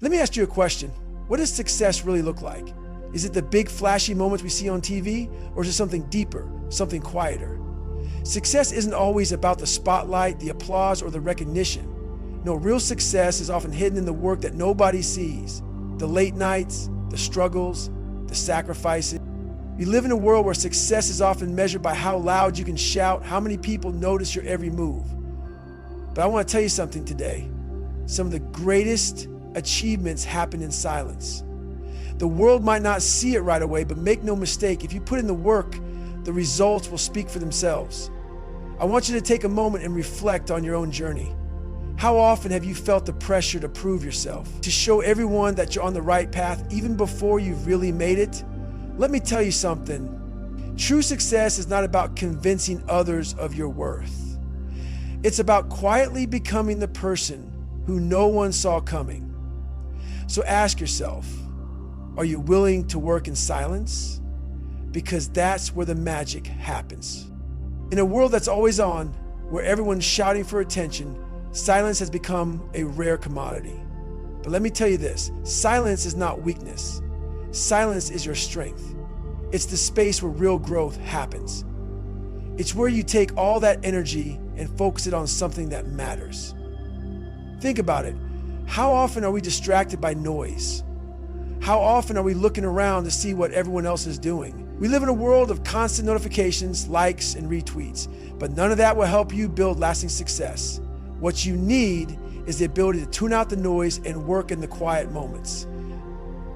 Let me ask you a question. What does success really look like? Is it the big flashy moments we see on TV, or is it something deeper, something quieter? Success isn't always about the spotlight, the applause, or the recognition. No, real success is often hidden in the work that nobody sees. The late nights, the struggles, the sacrifices. We live in a world where success is often measured by how loud you can shout, how many people notice your every move. But I want to tell you something today. Some of the greatest achievements happen in silence. The world might not see it right away, but make no mistake, if you put in the work, the results will speak for themselves. I want you to take a moment and reflect on your own journey. How often have you felt the pressure to prove yourself, to show everyone that you're on the right path even before you've really made it? Let me tell you something. True success is not about convincing others of your worth. It's about quietly becoming the person who no one saw coming. So ask yourself, are you willing to work in silence? Because that's where the magic happens. In a world that's always on, where everyone's shouting for attention, silence has become a rare commodity. But let me tell you this, silence is not weakness. Silence is your strength. It's the space where real growth happens. It's where you take all that energy and focus it on something that matters. Think about it. How often are we distracted by noise? How often are we looking around to see what everyone else is doing? We live in a world of constant notifications, likes, and retweets, but none of that will help you build lasting success. What you need is the ability to tune out the noise and work in the quiet moments.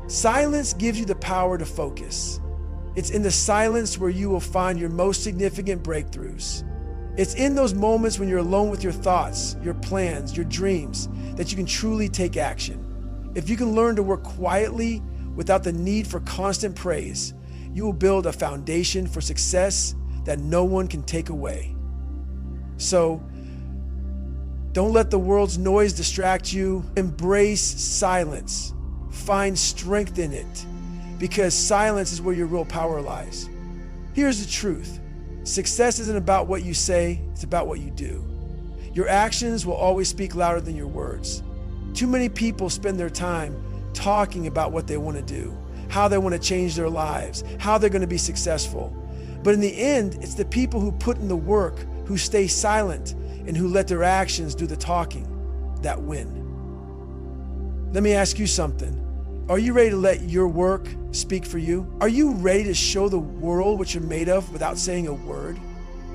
Silence gives you the power to focus. It's in the silence where you will find your most significant breakthroughs. It's in those moments when you're alone with your thoughts, your plans, your dreams, that you can truly take action. If you can learn to work quietly without the need for constant praise, you will build a foundation for success that no one can take away. So, don't let the world's noise distract you. Embrace silence. Find strength in it, because silence is where your real power lies. Here's the truth. Success isn't about what you say, it's about what you do. Your actions will always speak louder than your words. Too many people spend their time talking about what they want to do, how they want to change their lives, how they're going to be successful. But in the end, it's the people who put in the work, who stay silent, and who let their actions do the talking that win. Let me ask you something. Are you ready to let your work speak for you? Are you ready to show the world what you're made of without saying a word?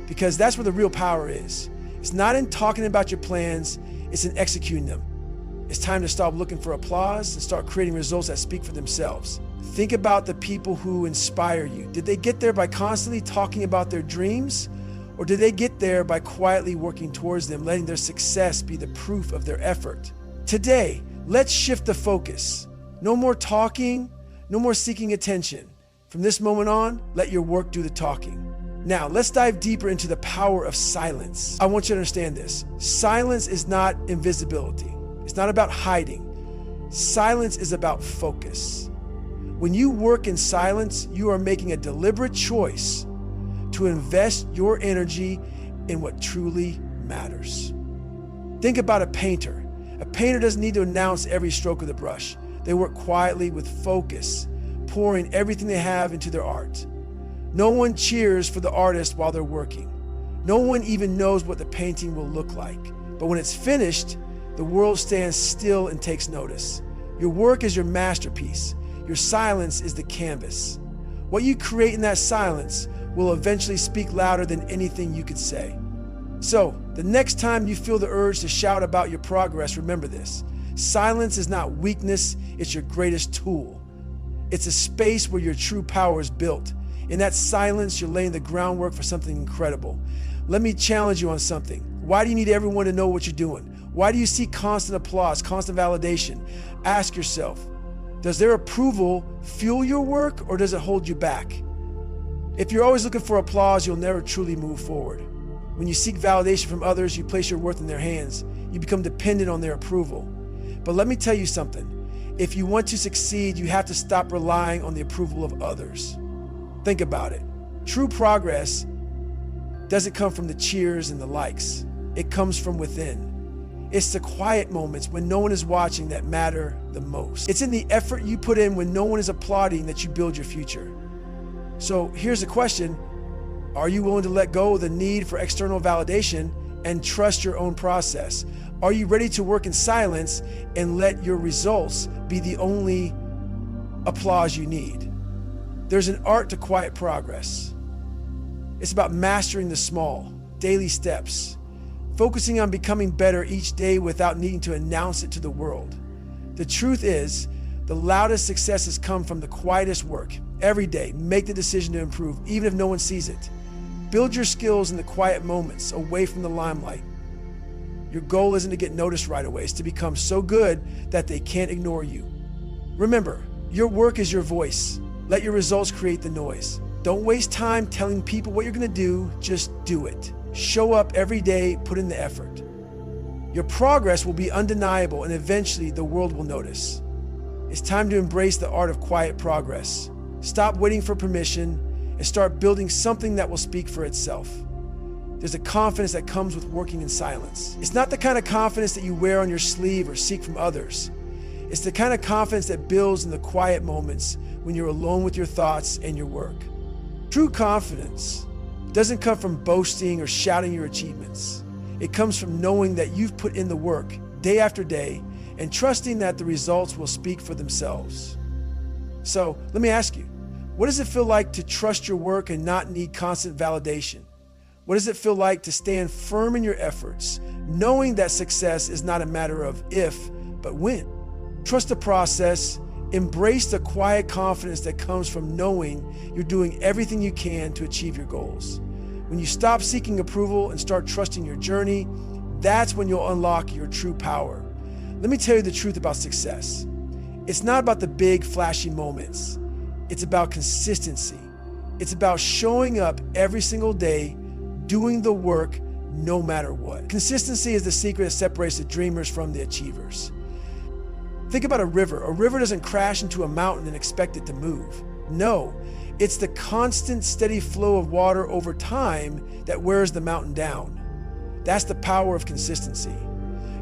Because that's where the real power is. It's not in talking about your plans, it's in executing them. It's time to stop looking for applause and start creating results that speak for themselves. Think about the people who inspire you. Did they get there by constantly talking about their dreams? Or did they get there by quietly working towards them, letting their success be the proof of their effort? Today, let's shift the focus. No more talking, no more seeking attention. From this moment on, let your work do the talking. Now, let's dive deeper into the power of silence. I want you to understand this. Silence is not invisibility. It's not about hiding. Silence is about focus. When you work in silence, you are making a deliberate choice to invest your energy in what truly matters. Think about a painter. A painter doesn't need to announce every stroke of the brush. They work quietly with focus, pouring everything they have into their art. No one cheers for the artist while they're working. No one even knows what the painting will look like. But when it's finished, the world stands still and takes notice. Your work is your masterpiece. Your silence is the canvas. What you create in that silence will eventually speak louder than anything you could say. So, the next time you feel the urge to shout about your progress, remember this. Silence is not weakness, it's your greatest tool. It's a space where your true power is built. In that silence, you're laying the groundwork for something incredible. Let me challenge you on something. Why do you need everyone to know what you're doing? Why do you seek constant applause, constant validation? Ask yourself, does their approval fuel your work or does it hold you back? If you're always looking for applause, you'll never truly move forward. When you seek validation from others, you place your worth in their hands. You become dependent on their approval. But let me tell you something. If you want to succeed, you have to stop relying on the approval of others. Think about it. True progress doesn't come from the cheers and the likes. It comes from within. It's the quiet moments when no one is watching that matter the most. It's in the effort you put in when no one is applauding that you build your future. So here's the question. Are you willing to let go of the need for external validation and trust your own process? Are you ready to work in silence and let your results be the only applause you need? There's an art to quiet progress. It's about mastering the small, daily steps, focusing on becoming better each day without needing to announce it to the world. The truth is, the loudest successes come from the quietest work. Every day, make the decision to improve, even if no one sees it. Build your skills in the quiet moments, away from the limelight. Your goal isn't to get noticed right away, it's to become so good that they can't ignore you. Remember, your work is your voice. Let your results create the noise. Don't waste time telling people what you're going to do, just do it. Show up every day, put in the effort. Your progress will be undeniable, and eventually the world will notice. It's time to embrace the art of quiet progress. Stop waiting for permission and start building something that will speak for itself. There's a confidence that comes with working in silence. It's not the kind of confidence that you wear on your sleeve or seek from others. It's the kind of confidence that builds in the quiet moments when you're alone with your thoughts and your work. True confidence doesn't come from boasting or shouting your achievements. It comes from knowing that you've put in the work day after day and trusting that the results will speak for themselves. So let me ask you, what does it feel like to trust your work and not need constant validation? What does it feel like to stand firm in your efforts, knowing that success is not a matter of if, but when? Trust the process. Embrace the quiet confidence that comes from knowing you're doing everything you can to achieve your goals. When you stop seeking approval and start trusting your journey, that's when you'll unlock your true power. Let me tell you the truth about success. It's not about the big, flashy moments. It's about consistency. It's about showing up every single day, doing the work no matter what. Consistency is the secret that separates the dreamers from the achievers. Think about a river. A river doesn't crash into a mountain and expect it to move. No, it's the constant, steady flow of water over time that wears the mountain down. That's the power of consistency.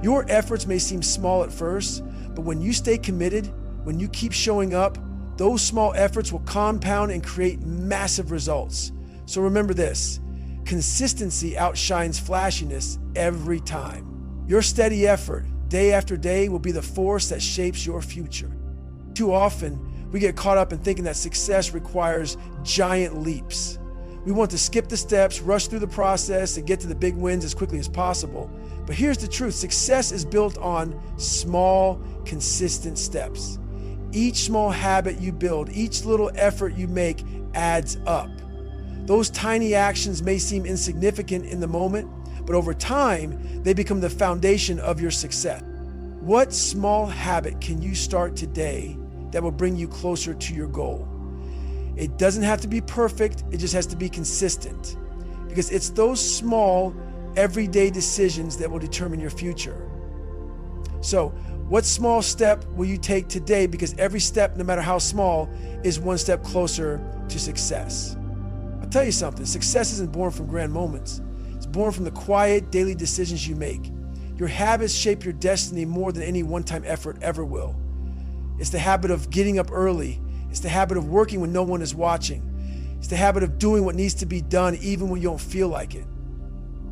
Your efforts may seem small at first, but when you stay committed, when you keep showing up, those small efforts will compound and create massive results. So remember this, consistency outshines flashiness every time. Your steady effort, day after day, will be the force that shapes your future. Too often, we get caught up in thinking that success requires giant leaps. We want to skip the steps, rush through the process, and get to the big wins as quickly as possible. But here's the truth, success is built on small, consistent steps. Each small habit you build, each little effort you make adds up. Those tiny actions may seem insignificant in the moment, but over time, they become the foundation of your success. What small habit can you start today that will bring you closer to your goal? It doesn't have to be perfect, it just has to be consistent. Because it's those small, everyday decisions that will determine your future. So, what small step will you take today? Because every step, no matter how small, is one step closer to success. I'll tell you something, success isn't born from grand moments. It's born from the quiet, daily decisions you make. Your habits shape your destiny more than any one-time effort ever will. It's the habit of getting up early. It's the habit of working when no one is watching. It's the habit of doing what needs to be done even when you don't feel like it.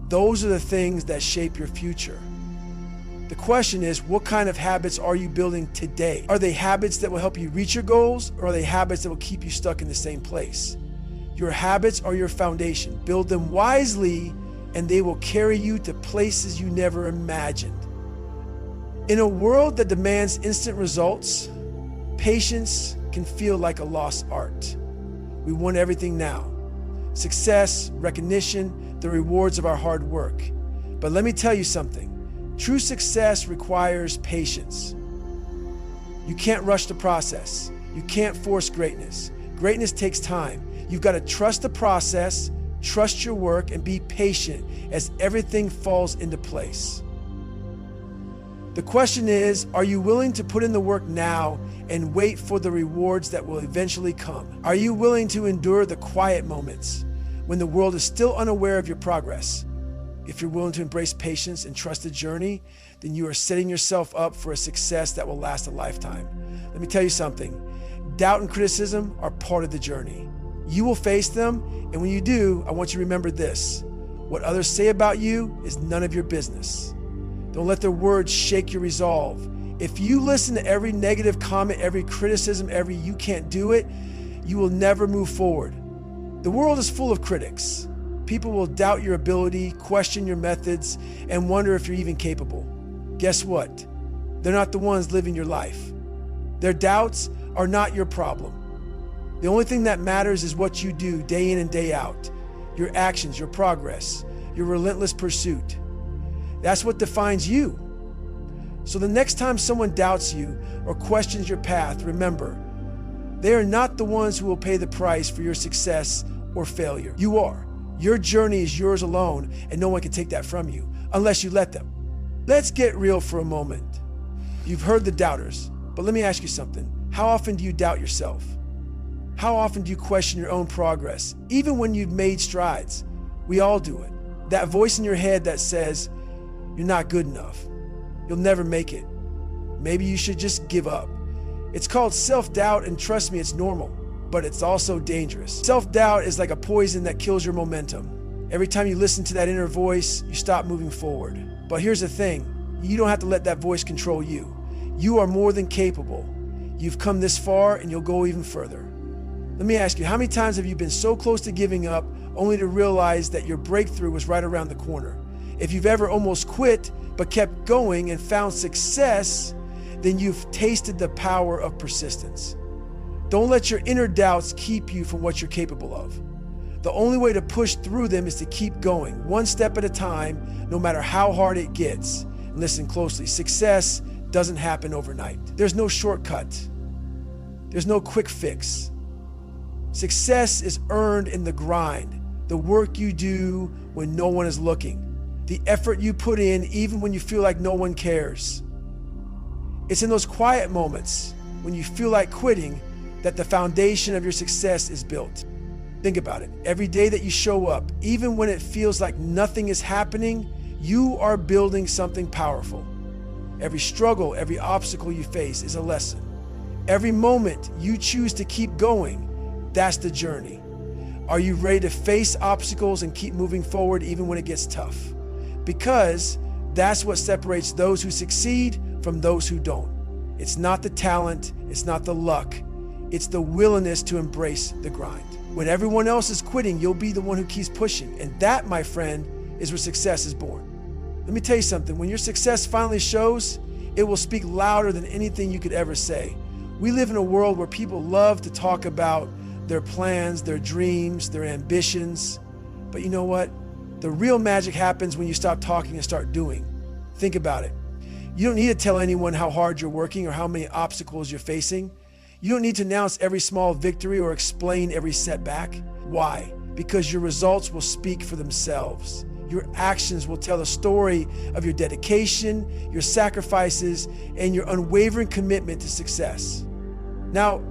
Those are the things that shape your future. The question is, what kind of habits are you building today? Are they habits that will help you reach your goals, or are they habits that will keep you stuck in the same place? Your habits are your foundation. Build them wisely, and they will carry you to places you never imagined. In a world that demands instant results, patience can feel like a lost art. We want everything now. Success, recognition, the rewards of our hard work. But let me tell you something. True success requires patience. You can't rush the process. You can't force greatness. Greatness takes time. You've got to trust the process, trust your work, and be patient as everything falls into place. The question is, are you willing to put in the work now and wait for the rewards that will eventually come? Are you willing to endure the quiet moments when the world is still unaware of your progress? if you're willing to embrace patience and trust the journey, then you are setting yourself up for a success that will last a lifetime. Let me tell you something. Doubt and criticism are part of the journey. You will face them, and when you do, I want you to remember this. What others say about you is none of your business. Don't let their words shake your resolve. If you listen to every negative comment, every criticism, every "you can't do it," you will never move forward. The world is full of critics. People will doubt your ability, question your methods, and wonder if you're even capable. Guess what? They're not the ones living your life. Their doubts are not your problem. The only thing that matters is what you do day in and day out. Your actions, your progress, your relentless pursuit. That's what defines you. So the next time someone doubts you or questions your path, remember, they are not the ones who will pay the price for your success or failure. You are. Your journey is yours alone, and no one can take that from you unless you let them. Let's get real for a moment. You've heard the doubters, but let me ask you something. How often do you doubt yourself? How often do you question your own progress, even when you've made strides? We all do it. That voice in your head that says, "You're not good enough. You'll never make it. Maybe you should just give up." It's called self-doubt, and trust me, it's normal, but it's also dangerous. Self-doubt is like a poison that kills your momentum. Every time you listen to that inner voice, you stop moving forward. But here's the thing, you don't have to let that voice control you. You are more than capable. You've come this far, and you'll go even further. Let me ask you, how many times have you been so close to giving up only to realize that your breakthrough was right around the corner? If you've ever almost quit but kept going and found success, then you've tasted the power of persistence. Don't let your inner doubts keep you from what you're capable of. The only way to push through them is to keep going, one step at a time, no matter how hard it gets. And listen closely, success doesn't happen overnight. There's no shortcut. There's no quick fix. Success is earned in the grind, the work you do when no one is looking, the effort you put in even when you feel like no one cares. It's in those quiet moments when you feel like quitting that the foundation of your success is built. Think about it. Every day that you show up, even when it feels like nothing is happening, you are building something powerful. Every struggle, every obstacle you face is a lesson. Every moment you choose to keep going, that's the journey. Are you ready to face obstacles and keep moving forward even when it gets tough? Because that's what separates those who succeed from those who don't. It's not the talent, it's not the luck, it's the willingness to embrace the grind. When everyone else is quitting, you'll be the one who keeps pushing. And that, my friend, is where success is born. Let me tell you something, when your success finally shows, it will speak louder than anything you could ever say. We live in a world where people love to talk about their plans, their dreams, their ambitions. But you know what? The real magic happens when you stop talking and start doing. Think about it. You don't need to tell anyone how hard you're working or how many obstacles you're facing. You don't need to announce every small victory or explain every setback. Why? Because your results will speak for themselves. Your actions will tell the story of your dedication, your sacrifices, and your unwavering commitment to success. Now,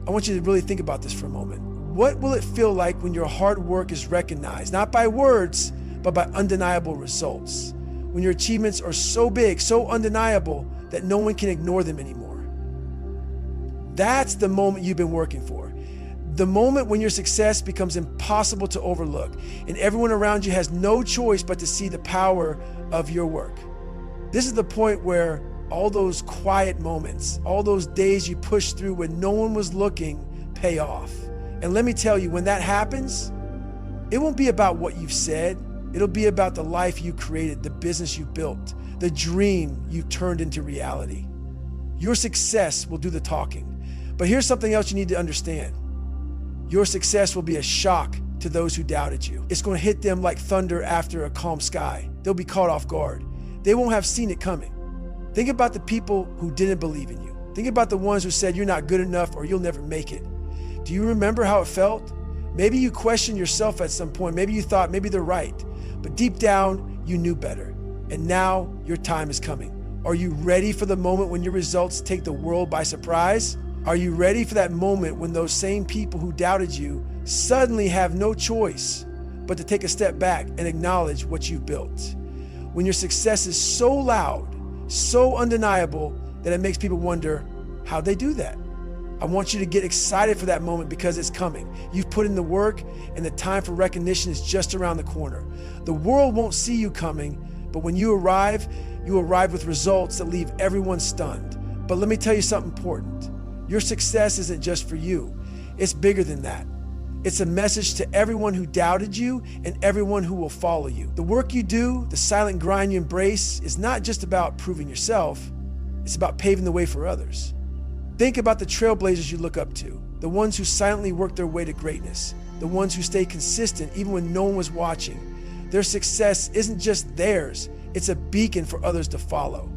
I want you to really think about this for a moment. What will it feel like when your hard work is recognized, not by words, but by undeniable results? When your achievements are so big, so undeniable, that no one can ignore them anymore. That's the moment you've been working for. The moment when your success becomes impossible to overlook and everyone around you has no choice but to see the power of your work. This is the point where all those quiet moments, all those days you pushed through when no one was looking, pay off. And let me tell you, when that happens, it won't be about what you've said. It'll be about the life you created, the business you built, the dream you turned into reality. Your success will do the talking. But here's something else you need to understand. Your success will be a shock to those who doubted you. It's going to hit them like thunder after a calm sky. They'll be caught off guard. They won't have seen it coming. Think about the people who didn't believe in you. Think about the ones who said you're not good enough or you'll never make it. Do you remember how it felt? Maybe you questioned yourself at some point. Maybe you thought maybe they're right. But deep down, you knew better. And now your time is coming. Are you ready for the moment when your results take the world by surprise? Are you ready for that moment when those same people who doubted you suddenly have no choice but to take a step back and acknowledge what you've built. When your success is so loud, so undeniable, that it makes people wonder, how'd they do that? I want you to get excited for that moment because it's coming. You've put in the work and the time for recognition is just around the corner. The world won't see you coming, but when you arrive with results that leave everyone stunned. But let me tell you something important. Your success isn't just for you. It's bigger than that. It's a message to everyone who doubted you and everyone who will follow you. The work you do, the silent grind you embrace, is not just about proving yourself. It's about paving the way for others. Think about the trailblazers you look up to, the ones who silently work their way to greatness, the ones who stay consistent even when no one was watching. Their success isn't just theirs, it's a beacon for others to follow.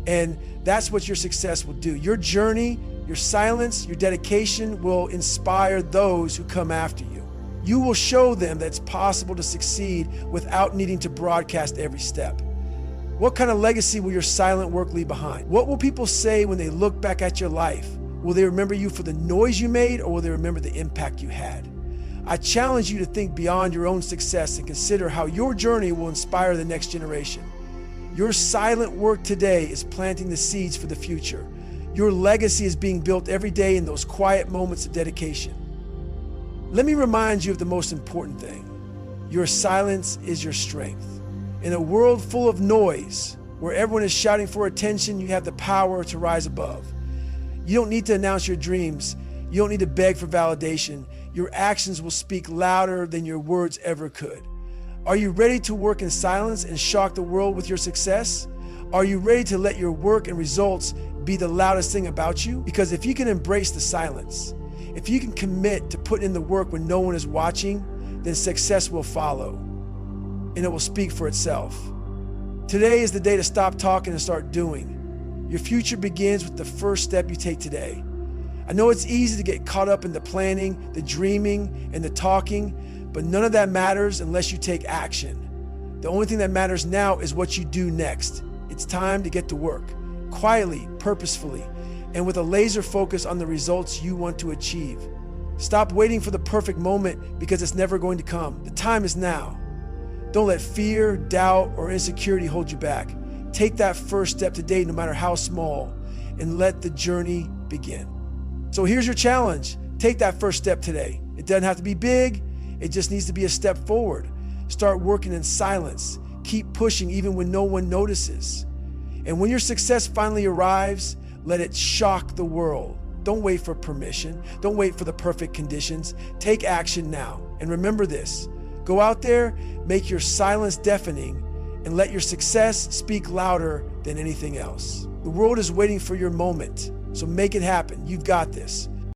And that's what your success will do. Your journey, your silence, your dedication will inspire those who come after you. You will show them that it's possible to succeed without needing to broadcast every step. What kind of legacy will your silent work leave behind? What will people say when they look back at your life? Will they remember you for the noise you made, or will they remember the impact you had? I challenge you to think beyond your own success and consider how your journey will inspire the next generation. Your silent work today is planting the seeds for the future. Your legacy is being built every day in those quiet moments of dedication. Let me remind you of the most important thing. Your silence is your strength. In a world full of noise, where everyone is shouting for attention, you have the power to rise above. You don't need to announce your dreams. You don't need to beg for validation. Your actions will speak louder than your words ever could. Are you ready to work in silence and shock the world with your success? Are you ready to let your work and results be the loudest thing about you? Because if you can embrace the silence, if you can commit to putting in the work when no one is watching, then success will follow, and it will speak for itself. Today is the day to stop talking and start doing. Your future begins with the first step you take today. I know it's easy to get caught up in the planning, the dreaming, and the talking, but none of that matters unless you take action. The only thing that matters now is what you do next. It's time to get to work, quietly, purposefully, and with a laser focus on the results you want to achieve. Stop waiting for the perfect moment because it's never going to come. The time is now. Don't let fear, doubt, or insecurity hold you back. Take that first step today, no matter how small, and let the journey begin. So here's your challenge. Take that first step today. It doesn't have to be big. It just needs to be a step forward. Start working in silence. Keep pushing even when no one notices. And when your success finally arrives, let it shock the world. Don't wait for permission. Don't wait for the perfect conditions. Take action now. And remember this, go out there, make your silence deafening, and let your success speak louder than anything else. The world is waiting for your moment, so make it happen. You've got this.